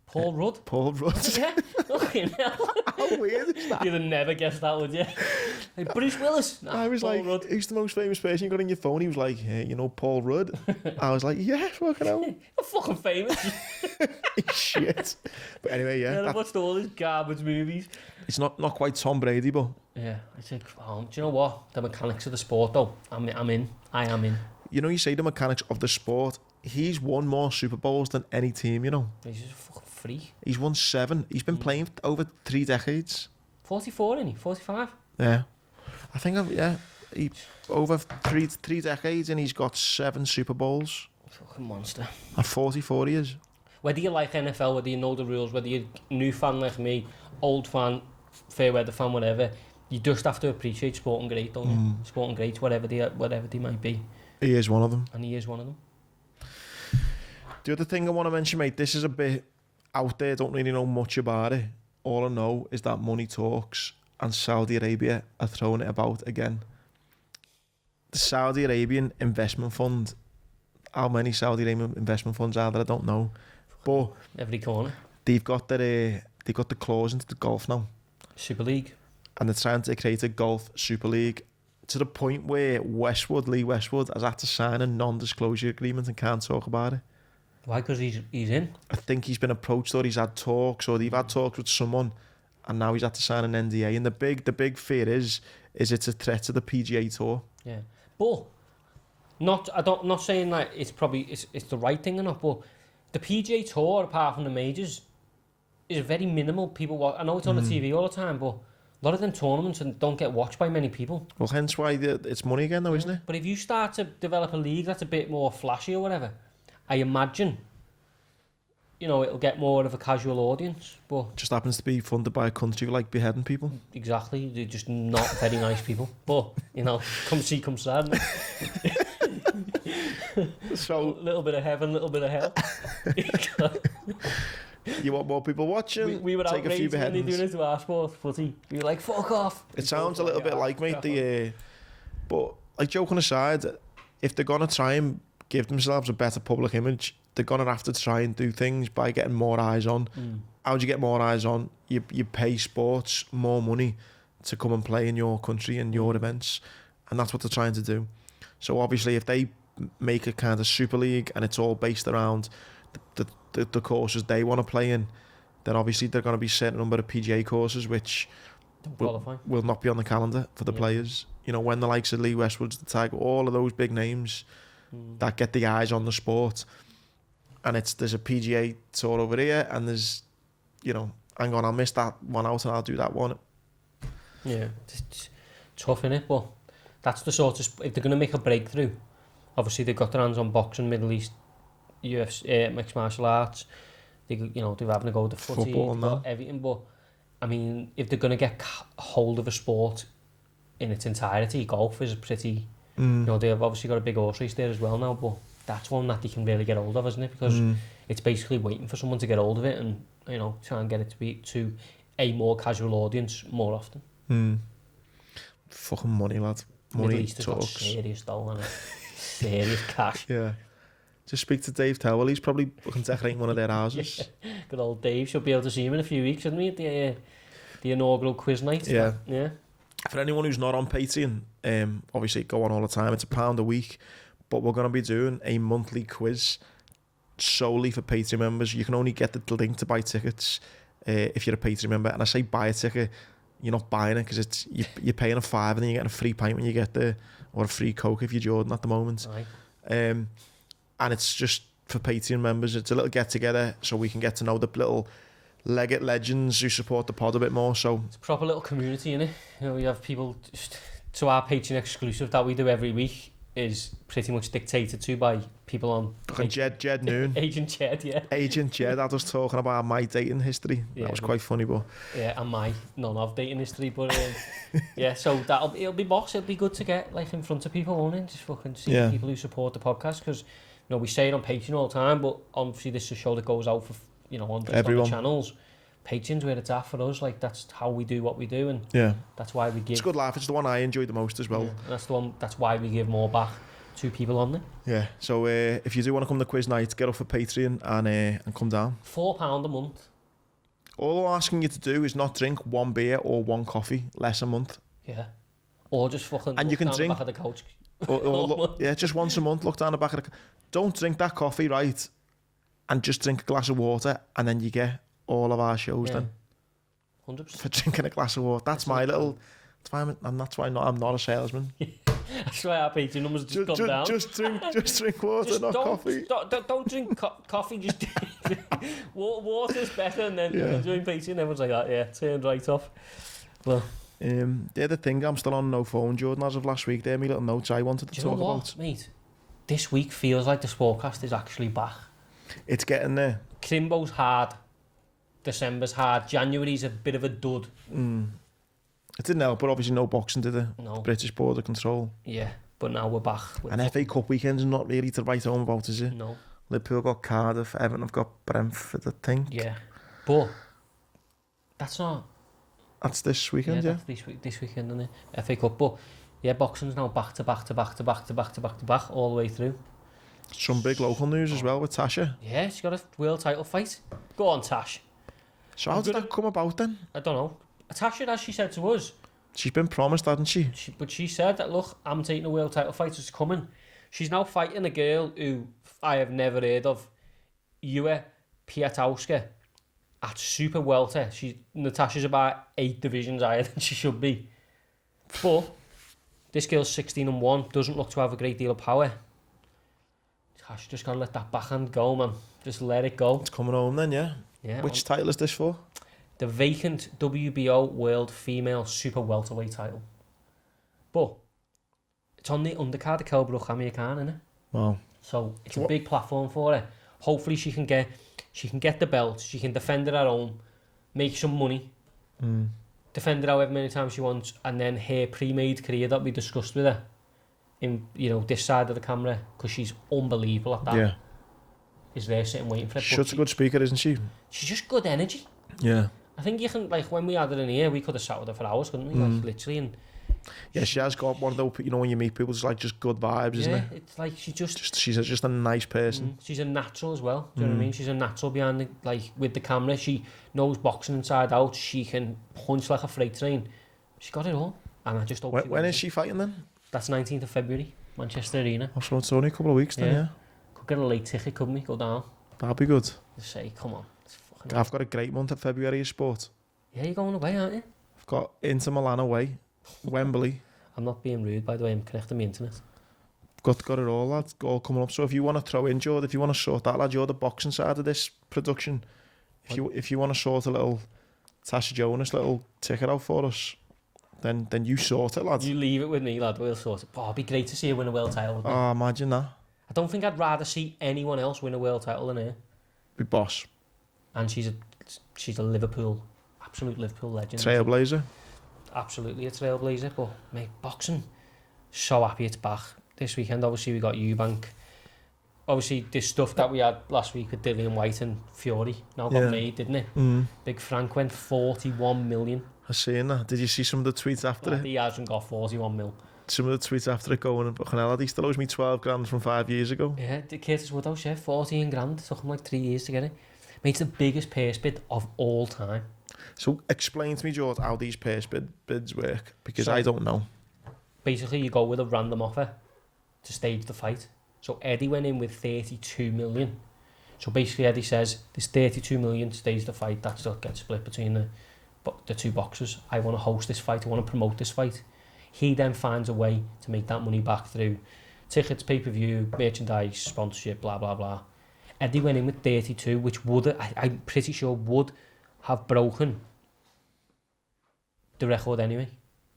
Paul Rudd? Paul Rudd. Yeah. Fucking hell. How weird is that? You'd have never guessed that, would you? Like Bruce Willis? Nah, I was Paul like, Rudd. "Who's the most famous person you got in your phone?" He was like, "Hey, you know Paul Rudd?" I was like, "Yeah, fucking hell." I'm fucking famous. Shit. But anyway, yeah. I've watched all these garbage movies. It's not quite Tom Brady, but... Yeah, I said, do you know what? The mechanics of the sport, though, I'm in. I am in. You know, you say the mechanics of the sport. He's won more Super Bowls than any team, you know. He's just a fucking freak. He's won 7. He's been playing for over 3 decades. 44, isn't he? 45? Yeah. I think, he over three decades and he's got 7 Super Bowls. Fucking monster. At 44 he is. Whether you like NFL, whether you know the rules, whether you're a new fan like me, old fan, fair weather fan, whatever, you just have to appreciate sporting great, don't you? Sporting greats, whatever they might be. He is one of them. And he is one of them. The other thing I want to mention, mate, this is a bit out there, don't really know much about it. All I know is that money talks and Saudi Arabia are throwing it about again. The Saudi Arabian investment fund, how many Saudi Arabian investment funds are there, I don't know. But Every corner. they've got the clause into the golf now. Super League. And they're trying to create a golf Super League to the point where Lee Westwood has had to sign a non-disclosure agreement and can't talk about it. Why? Because he's in. I think he's been approached or he's had talks or they've had talks with someone and now he's had to sign an NDA. And the big fear is it's a threat to the PGA Tour. Yeah. But not saying that it's the right thing or not, but the PGA Tour, apart from the majors, is very minimal. People I know it's on the TV all the time, but a lot of them tournaments don't get watched by many people. Well, hence why it's money again though, isn't it? But if you start to develop a league that's a bit more flashy or whatever, I imagine, it'll get more of a casual audience. But Just happens to be funded by a country like beheading people. Exactly, they're just not very nice people. But, come see, come sad. So a little bit of heaven, a little bit of hell. you want more people watching? We were take a few outraged when they beheadings. doing it to our sport, footy. We were like, fuck off. It sounds a little bit like, mate, but like joking aside, if they're gonna try and give themselves a better public image, they're gonna have to try and do things by getting more eyes on. How do you get more eyes on? You pay sports more money to come and play in your country and your events, and that's what they're trying to do. So obviously, if they make a kind of Super League and it's all based around the courses they want to play in, then obviously there are going to be a certain number of PGA courses which will not be on the calendar for the players. You know, when the likes of Lee Westwood's, the Tiger, all of those big names that get the eyes on the sport, and there's a PGA tour over here, and there's, you know, hang on, I'll miss that one out and I'll do that one. Yeah, it's tough, innit? But that's the sort of, if they're going to make a breakthrough, obviously they've got their hands on boxing, Middle East, UFC, mixed martial arts. They're having to go to footy, everything. But I mean, if they're going to get hold of a sport in its entirety, golf is pretty. You know, they've obviously got a big horse race there as well now, but that's one that they can really get hold of, isn't it? Because it's basically waiting for someone to get hold of it and, you know, try and get it to be to a more casual audience more often. Fucking money, lad. Money Middle East talks. Serious though, isn't it? Serious cash. Yeah. Just speak to Dave Towell. He's probably decorating one of their houses. Good old Dave. Should be able to see him in a few weeks, shouldn't we? At the inaugural quiz night. Yeah. Yeah. For anyone who's not on Patreon, obviously go on all the time. It's £1 a week, but we're going to be doing a monthly quiz solely for Patreon members. You can only get the link to buy tickets if you're a Patreon member. And I say buy a ticket, you're not buying it because you're paying a £5 and then you're getting a free pint when you get there, or a free Coke if you're Jordan at the moment. Aye. And it's just for Patreon members. It's a little get together so we can get to know the little Leggett legends who support the pod a bit more. So it's a proper little community, innit? You know, we have people. So our Patreon exclusive that we do every week is pretty much dictated to by people on. Jed Noon. Agent Jed, yeah. Agent Jed. I was talking about my dating history. Yeah, that was quite funny, but yeah, and my none of dating history, but yeah. So it'll be boss. It'll be good to get like in front of people, won't it? Just fucking see people who support the podcast, because you know we say it on Patreon all the time, but obviously this is a show that goes out for, you know, on the channels. Patreon's where it's at for us. Like, that's how we do what we do, and that's why we give. It's a good laugh. It's the one I enjoyed the most as well. Yeah, that's why we give more back to people on there. Yeah. So if you do want to come to quiz night, get off for Patreon and come down. £4 a month. All I'm asking you to do is not drink one beer or one coffee less a month. Yeah. Or just fucking and you can drink the back of the couch. Or look, yeah, just once a month. Look down the back of the. Don't drink that coffee, right? And just drink a glass of water, and then you get all of our shows then. 100%. For drinking a glass of water. That's my little. That's why I'm not a salesman. That's why our Patreon numbers just gone down. Just drink water, not coffee. Don't drink coffee. Just water's better, and then doing Patreon, everyone's like that. Yeah, turned right off. Well, the other thing, I'm still on no phone, Jordan, as of last week. There, my little notes I wanted to talk about. Mate? This week feels like the Sportcast is actually back. It's getting there. Kimbo's hard. December's hard. January's a bit of a dud. It didn't help, but obviously no boxing, did it? No. British border control. Yeah, but now we're back. And FA Cup weekend's not really to write home about, is it? No. Liverpool got Cardiff, Everton have got Brentford, I think. Yeah, but that's not... That's this weekend, yeah? That's this weekend, isn't it? FA Cup, but yeah, boxing's now back to back all the way through. Some big local news as well with Tasha. Yeah, she's got a world title fight. Go on, Tash. So how did that come about then? I don't know. Tasha, as she said to us, she's been promised, hasn't she? But she said that, look, I'm taking a world title fight, it's coming. She's now fighting a girl who I have never heard of, Yua Piatowska, at super welter. Natasha's about 8 divisions higher than she should be. But this girl's 16-1, doesn't look to have a great deal of power. Tasha just got to let that backhand go, man. Just let it go. It's coming home then, yeah? Yeah. Which title is this for? The vacant WBO World Female Super Welterweight title. But it's on the undercard of Kell Brook Amir Khan, isn't it? Wow. So it's a big platform for her. Hopefully she can get the belt, she can defend it at home, make some money, defend it however many times she wants, and then her pre-made career that we discussed with her in, you know, this side of the camera, because she's unbelievable at that. Yeah. Is there sitting waiting for it. She's a good speaker, isn't she? She's just good energy. Yeah. I think you can, like, when we had her in here, we could have sat with her for hours, couldn't we? Like, literally. And yeah, she has got one of those, you know, when you meet people, it's like just good vibes, isn't it? Yeah, it's like she's just a nice person. She's a natural as well. Do you know what I mean? She's a natural behind the, like, with the camera. She knows boxing inside out. She can punch like a freight train. She's got it all. And I just hope when is she fighting then? That's 19th of February, Manchester Arena. Oh, so it's only a couple of weeks then, yeah. Could get a late ticket, couldn't we? Go down. That'd be good. Just say, come on. I've got a great month of February of sport. Yeah, you're going away, aren't you? I've got Inter Milan away, Wembley. I'm not being rude, by the way. I'm connecting my internet. Got it all, lad. All coming up. So if you want to throw in, Jord, if you want to sort that, lad, you're the boxing side of this production. If you want to sort a little Tasha Jonas little ticket out for us, then you sort it, lad. You leave it with me, lad. We'll sort it. Oh, it'd be great to see her win a world title. Wouldn't it? Oh, imagine that. I don't think I'd rather see anyone else win a world title than her. Be boss. And she's a Liverpool, absolute Liverpool legend. Trailblazer. Absolutely a trailblazer. But mate, boxing, so happy it's back this weekend. Obviously we got Eubank. Obviously this stuff that we had last week with Dillian White and Fury now got made, didn't it? Big Frank went 41 million. I seen that. Did you see some of the tweets after it? He hasn't got 41 mil. Some of the tweets after it going, but hell, he still owes me 12 grand from 5 years ago. Yeah, Curtis Woodhouse, 14 grand. It took him like 3 years to get it. Mate, it's the biggest purse bid of all time. So explain to me, George, how these purse bids work, because So, I don't know. Basically, you go with a random offer to stage the fight. So Eddie went in with 32 million. So basically Eddie says, there's 32 million to stage the fight. That still gets split between the two boxers. I want to host this fight. I want to promote this fight. He then finds a way to make that money back through tickets, pay-per-view, merchandise, sponsorship, blah, blah, blah. Eddie went in with 32, which I'm pretty sure would have broken the record anyway.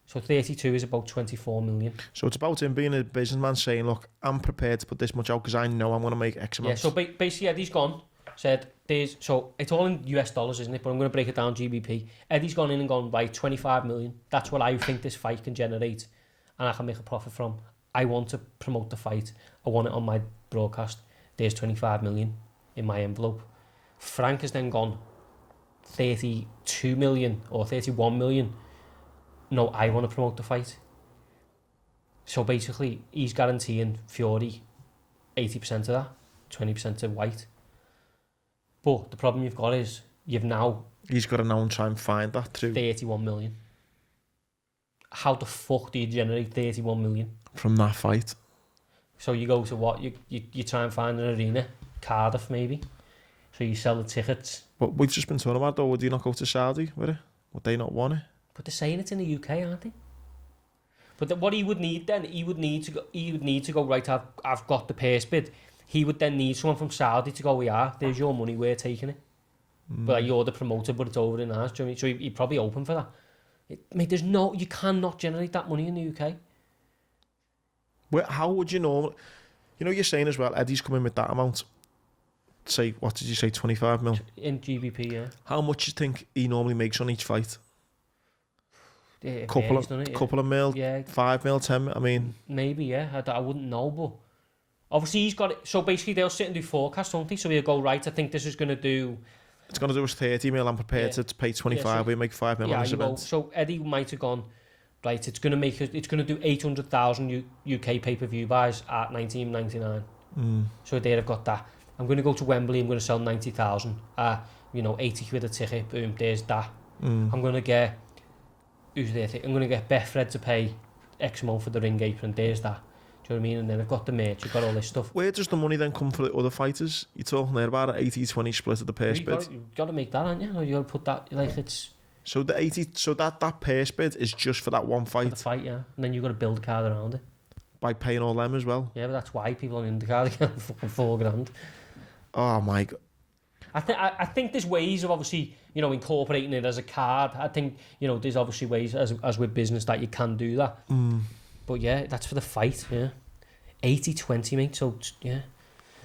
So 32 is about 24 million. So it's about him being a businessman saying, look, I'm prepared to put this much out because I know I'm going to make X amount. Yeah, so basically Eddie's gone, said, so it's all in US dollars, isn't it? But I'm going to break it down GBP. Eddie's gone in and gone, right, 25 million. That's what I think this fight can generate and I can make a profit from. I want to promote the fight. I want it on my broadcast. There's 25 million in my envelope. Frank has then gone 32 million or 31 million. No, I want to promote the fight. So basically, he's guaranteeing Fury 80% of that, 20% to White. But the problem you've got is, he's got to now and try and find that through 31 million. How the fuck do you generate 31 million? From that fight. So you go to what? You try and find an arena, Cardiff maybe. So you sell the tickets. But we've just been talking about, though, would you not go to Saudi with it? Would they not want it? But they're saying it's in the UK, aren't they? But what he would need then, he would need to go, right, I've got the purse bid. He would then need someone from Saudi to go, there's your money, we're taking it. But like, you're the promoter, but it's over in ours. Do you know what I mean? So he'd probably open for that. Mate, you cannot generate that money in the UK. Well, how would you know? You know, you're saying as well, Eddie's coming with that amount. Say, what did you say, 25 mil? In GBP, yeah. How much do you think he normally makes on each fight? Yeah, couple of mil, yeah. 5 mil, 10 mil, I mean... Maybe, yeah, I wouldn't know, but... Obviously, he's got it, so basically they'll sit and do forecasts, don't they? So he'll go, right, I think this is going to do... It's going to do us 30 mil, I'm prepared to pay 25, we make 5 mil on this event. So Eddie might have gone, right, it's going to do 800,000 UK pay-per-view buys at $19.99. So they've got that. I'm going to go to Wembley, I'm going to sell 90,000. 80 quid a ticket, boom, there's that. I'm going to get... Who's there? I'm going to get Betfred to pay X amount for the ring apron. There's that. Do you know what I mean? And then I've got the merch. You've got all this stuff. Where does the money then come for the other fighters? You're talking there about an 80-20 split of the purse bid. You've got to make that, haven't you? Or you got to put that like it's. So the 80. So that purse bid is just for that one fight. For the fight, yeah. And then you've got to build a card around it. By paying all them as well. Yeah, but that's why people on the card get fucking $4,000. Oh my God. I think there's ways of obviously, incorporating it as a card. I think, there's obviously ways as with business that you can do that. But yeah, that's for the fight, yeah. 80-20, mate, so yeah.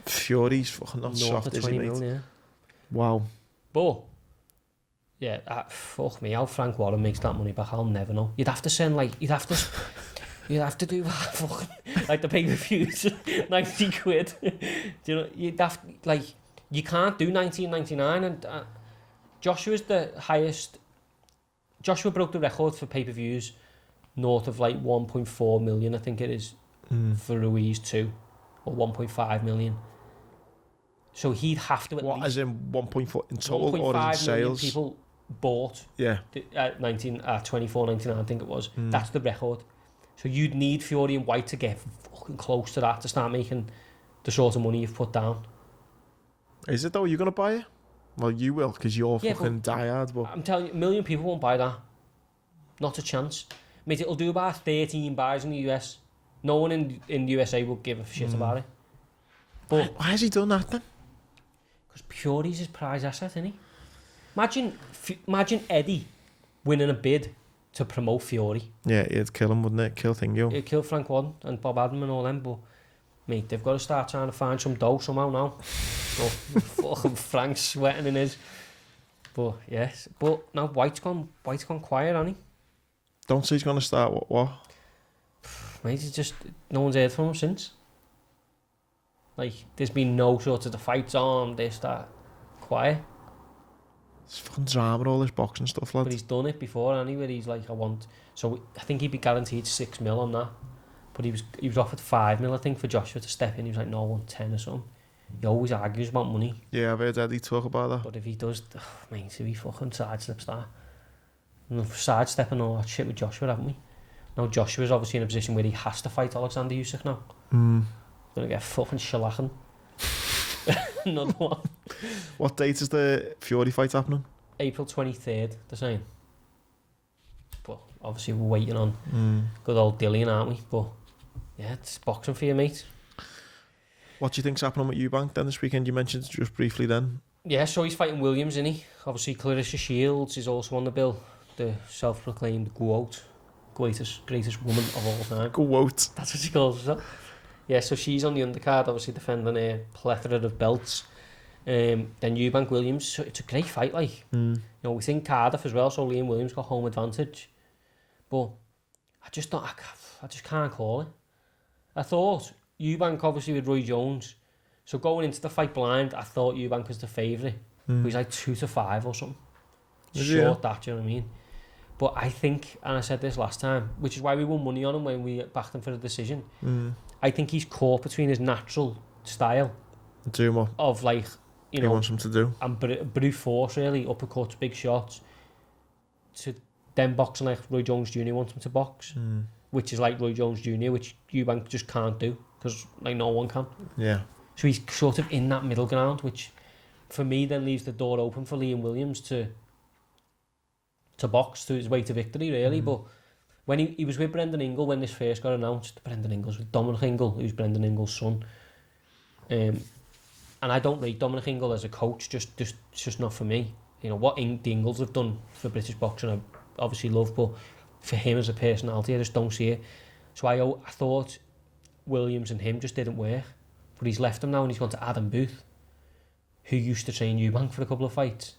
Fury's fucking not soft, is he, mate? Mil, yeah. Wow. But, yeah, fuck me, how Frank Warren makes that money back, I'll never know. You'd have to send, you'd have to do fucking, like the pay-per-views, 90 quid. You'd have to, you can't do 19.99, and Joshua's the highest. Joshua broke the record for pay-per-views north of 1.4 million, I think it is, for Ruiz 2, or 1.5 million. So he'd have to what, as in 1.4 in total, or in sales? People bought. Yeah. At 24.99, I think it was. That's the record. So you'd need Fury and White to get fucking close to that to start making the sort of money you've put down. Is it though? Are you going to buy it? Well, you will, because you're Yeah, fucking diehard, but... I'm telling you, a million people won't buy that. Not a chance. Mate, it'll do about 13 buys in the US. No one in the USA will give a shit about it. But Why has he done that then? because Fury's his prize asset, isn't he? Imagine Eddie winning a bid to promote Fury. Yeah, it'd kill him, wouldn't it? Kill Thingo. It'd kill Frank Warden and Bob Adam and all them, but mate, they've got to start trying to find some dough somehow now. So fucking Frank's sweating in his. But yes, but now White's gone quiet, hasn't he? Don't say he's going to start what? Mate, it's just no one's heard from him since. Like, there's been no sort of the fights on, this, that, quiet. It's fucking drama, all this boxing stuff, lad. But he's done it before, hasn't he? Where he's like, I think he'd be guaranteed 6 mil on that. But he was offered 5 mil, I think, for Joshua to step in. He was like, no, I want 10 or something. He always argues about money. Yeah, I've heard Eddie talk about that. But if he does, mate, if he fucking sidesteps that. And we're sidestepping all that shit with Joshua, haven't we? Now Joshua's obviously in a position where he has to fight Alexander Usyk now. Gonna get fucking shellacking. Another one. What date is the Fury fight happening? April 23rd, they're saying. But obviously we're waiting on good old Dillian, aren't we? But yeah, it's boxing for you, mate. What do you think's happening with Eubank then this weekend? You mentioned it just briefly then. Yeah, so he's fighting Williams, isn't he? Obviously Clarissa Shields is also on the bill. The self-proclaimed GOAT, greatest woman of all time. GOAT. That's what she calls herself. Yeah, so she's on the undercard, obviously defending a plethora of belts. Then Eubank Williams, so it's a great fight, like. You know, we think Cardiff as well, so Liam Williams got home advantage. But I just can't call it. I thought Eubank obviously with Roy Jones. So going into the fight blind, I thought Eubank was the favourite. But he's like 2-5 or something. Short that, do you know what I mean? But I think, and I said this last time, which is why we won money on him when we backed him for the decision. I think he's caught between his natural style of like, you know, he wants him to do, and brute force really, uppercuts, big shots, to then boxing like Roy Jones Jr. wants him to box, which is like Roy Jones Jr., which Eubank just can't do because like no one can. Yeah. So he's sort of in that middle ground, which for me then leaves the door open for Liam Williams to box to his way to victory, really. But when he was with Brendan Ingle when this first got announced, Brendan Ingle's with Dominic Ingle, who's Brendan Ingle's son. And I don't rate Dominic Ingle as a coach, it's just not for me. You know, what the Ingles have done for British boxing, I obviously love, but for him as a personality, I just don't see it. So I thought Williams and him just didn't work. But he's left him now and he's gone to Adam Booth, who used to train Eubank for a couple of fights.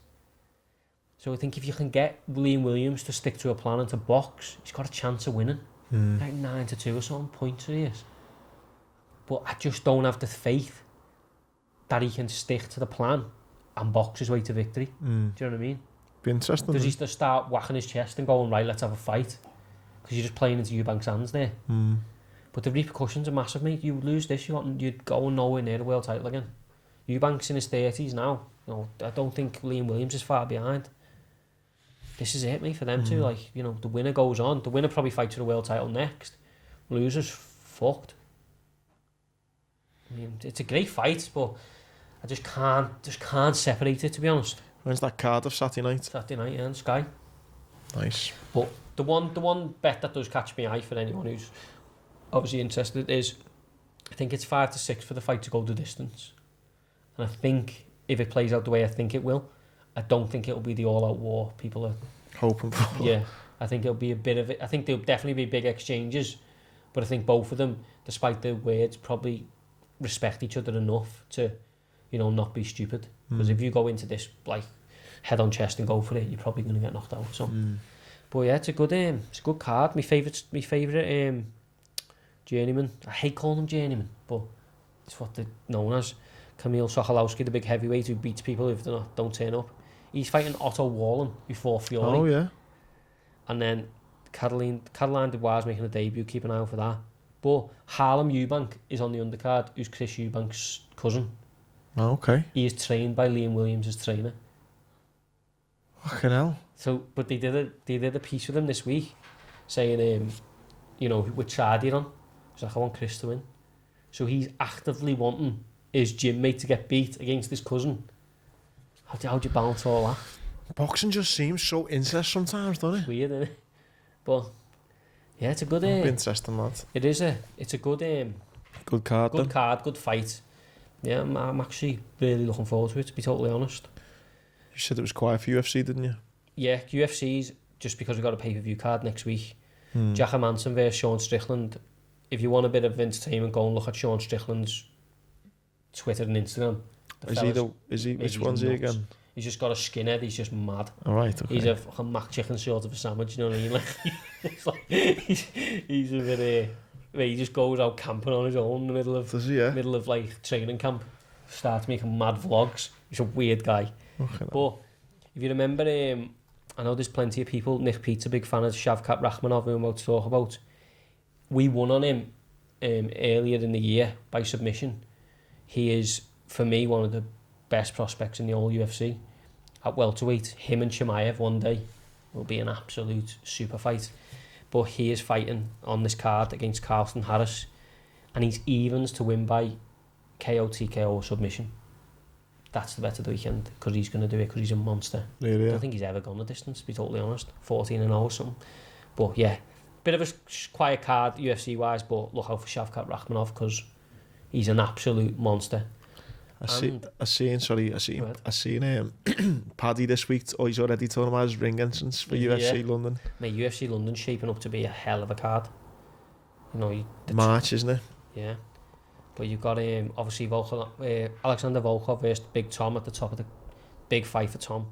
So I think if you can get Liam Williams to stick to a plan and to box, he's got a chance of winning. Like 9-2 or something, points he is. But I just don't have the faith that he can stick to the plan and box his way to victory. Do you know what I mean? Be interesting. Does he just start whacking his chest and going, right, let's have a fight? Because you're just playing into Eubank's hands there. But the repercussions are massive, mate. You lose this, you're going nowhere near the world title again. Eubank's in his 30s now. You know, I don't think Liam Williams is far behind. This is it, mate, for them too. Like, you know, the winner goes on. The winner probably fights for the world title next. Loser's fucked. I mean, it's a great fight, but I just can't separate it, to be honest. When's that Cardiff Saturday night? Saturday night, yeah, on Sky. Nice. But the one bet that does catch my eye for anyone who's obviously interested is, I think it's 5-6 for the fight to go the distance. And I think if it plays out the way I think it will, I don't think it'll be the all-out war people are hoping for. Yeah, I think it'll be a bit of it. I think there'll definitely be big exchanges, but I think both of them, despite their words, probably respect each other enough to, you know, not be stupid. Because if you go into this like head on chest and go for it, you're probably going to get knocked out. So, but yeah, it's a good card. My favourite journeyman. I hate calling him journeyman, but it's what they're known as. Kamil Sokolowski, the big heavyweight who beats people if they don't turn up. He's fighting Otto Wallen before Fury. Oh yeah. And then Caroline Dubois making a debut. Keep an eye out for that. But Harlem Eubank is on the undercard, who's Chris Eubank's cousin. Oh, okay. He is trained by Liam Williams' trainer. Fucking hell. So, but they did a piece with him this week, saying, you know, which side you're on. He's like, I want Chris to win. So he's actively wanting his gym mate to get beat against his cousin. How do you balance all that? Boxing just seems so interesting sometimes, doesn't It's it? weird, isn't it? But yeah, it's a good. It'll be interesting, lad. It's a good Good card, good then. card, good fight. Yeah, I'm actually really looking forward to it, to be totally honest. You said it was quiet for UFC, didn't you? Yeah, UFC's just because we've got a pay-per-view card next week. Hmm. Manson versus Sean Strickland. If you want a bit of entertainment, go and look at Sean Strickland's Twitter and Instagram. Which one's he nuts. again? He's just got a skinhead, he's just mad. Alright, okay. He's a fucking mac chicken short of a sandwich, you know what I mean? Like, it's like he's a bit he just goes out camping on his own in the Does he, yeah? middle of like training camp. Starts making mad vlogs. He's a weird guy. Okay, But if you remember, I know there's plenty of people. Nick Pete's a big fan of Shavkat Rakhmonov, who I'm about to talk about. We won on him earlier in the year by submission. He is, for me, one of the best prospects in the whole UFC. At welterweight, him and Chimaev one day will be an absolute super fight. But he is fighting on this card against Carlton Harris, and he's evens to win by KO, TKO or submission. That's the bet of the weekend, because he's going to do it, because he's a monster. Really, I yeah. don't think he's ever gone the distance, to be totally honest. 14-0 or something. But yeah, bit of a quiet card UFC wise, but look out for Shavkat Rakhmonov, because he's an absolute monster. I seen Go Paddy this week. Oh, he's already talking about his ring entrance for UFC London. Mate, UFC London's shaping up to be a hell of a card. You know, March, isn't it? yeah. But you've got obviously Alexander Volkov versus Big Tom at the top of the big fight for Tom.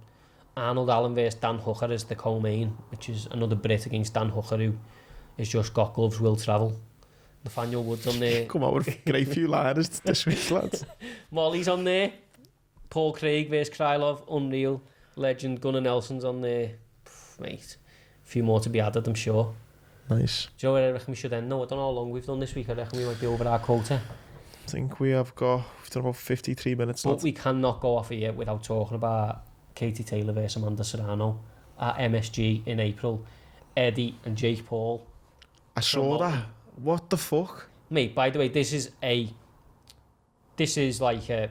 Arnold Allen versus Dan Hooker is the co-main, which is another Brit against Dan Hooker, who has just got gloves, will travel. Nathaniel Wood's on there. Come on with a great few liners this week, lads. Molly's on there. Paul Craig versus Krylov, unreal. Legend Gunnar Nelson's on there. Mate, a few more to be added, I'm sure. Nice. Do you know where I reckon we should end? No, I don't know how long we've done this week. I reckon we might be over our quota. I think we've done about 53 minutes. But lads. we cannot go off here without talking about Katie Taylor versus Amanda Serrano at MSG in April. Eddie and Jake Paul. I saw that. What the fuck? Mate, by the way, this is an iconic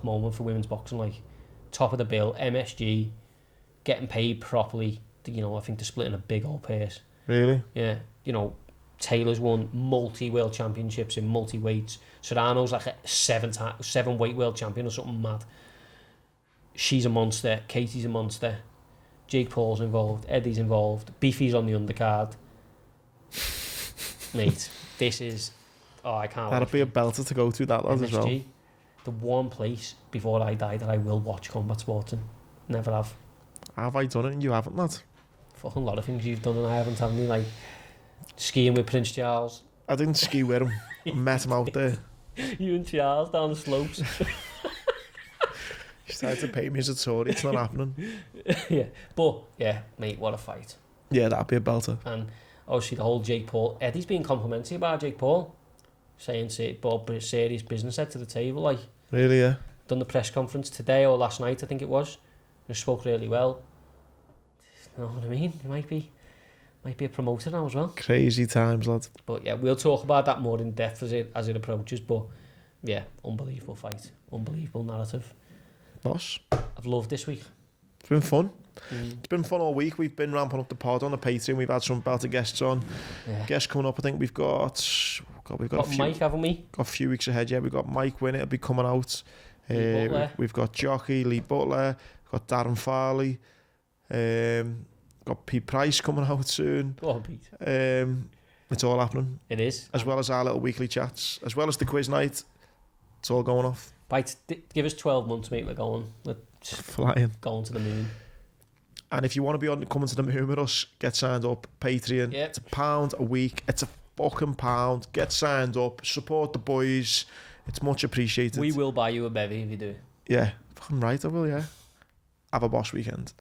moment for women's boxing. Like, top of the bill, MSG, getting paid properly. You know, I think they're splitting a big old purse. Really? Yeah, you know, Taylor's won multi-world championships in multi-weights. Serrano's like a seven-weight world champion or something mad. She's a monster. Katie's a monster. Jake Paul's involved. Eddie's involved. Beefy's on the undercard. Mate, this is... Oh, I can't That'd be a belter to go to that, lads, as well. MSG, the one place before I die that I will watch combat sports in. Never have. Have I done it and you haven't, lad? Fucking lot of things you've done and I haven't, haven't you? Like skiing with Prince Charles. I didn't ski with him. Met him out there. You and Charles down the slopes. He's tried to pay me as a Tory. It's not happening. Yeah, but yeah, mate, what a fight. Yeah, that'd be a belter. And obviously the whole Jake Paul. Eddie's being complimentary about Jake Paul, saying Bob serious business head to the table. Like, Really, yeah. done the press conference today or last night, I think it was. And spoke really well. You know what I mean? He might be a promoter now as well. Crazy times, lad. But yeah, we'll talk about that more in depth as it approaches. But yeah, unbelievable fight, unbelievable narrative. Boss. I've loved this week. It's been fun. It's been fun all week. We've been ramping up the pod on the Patreon. We've had some belter guests on. Yeah. Guests coming up. I think we've got Got Mike, haven't we? Got a few weeks ahead. Yeah, we've got Mike Wynn. It'll be coming out. Lee Butler. We've got Jockey, Lee Butler. Got Darren Farley. Got Pete Price coming out soon. Go on, Pete. It's all happening. It is. As well as our little weekly chats. As well as the quiz night. It's all going off. Right, give us 12 months, mate. We're Flying. going to the moon. And if you want to be on coming to the moon with us, get signed up. Patreon. Yep. It's £1 a week. It's a fucking £1. Get signed up. Support the boys. It's much appreciated. We will buy you a bevy if you do. Yeah. Fucking right, I will, yeah. Have a boss weekend.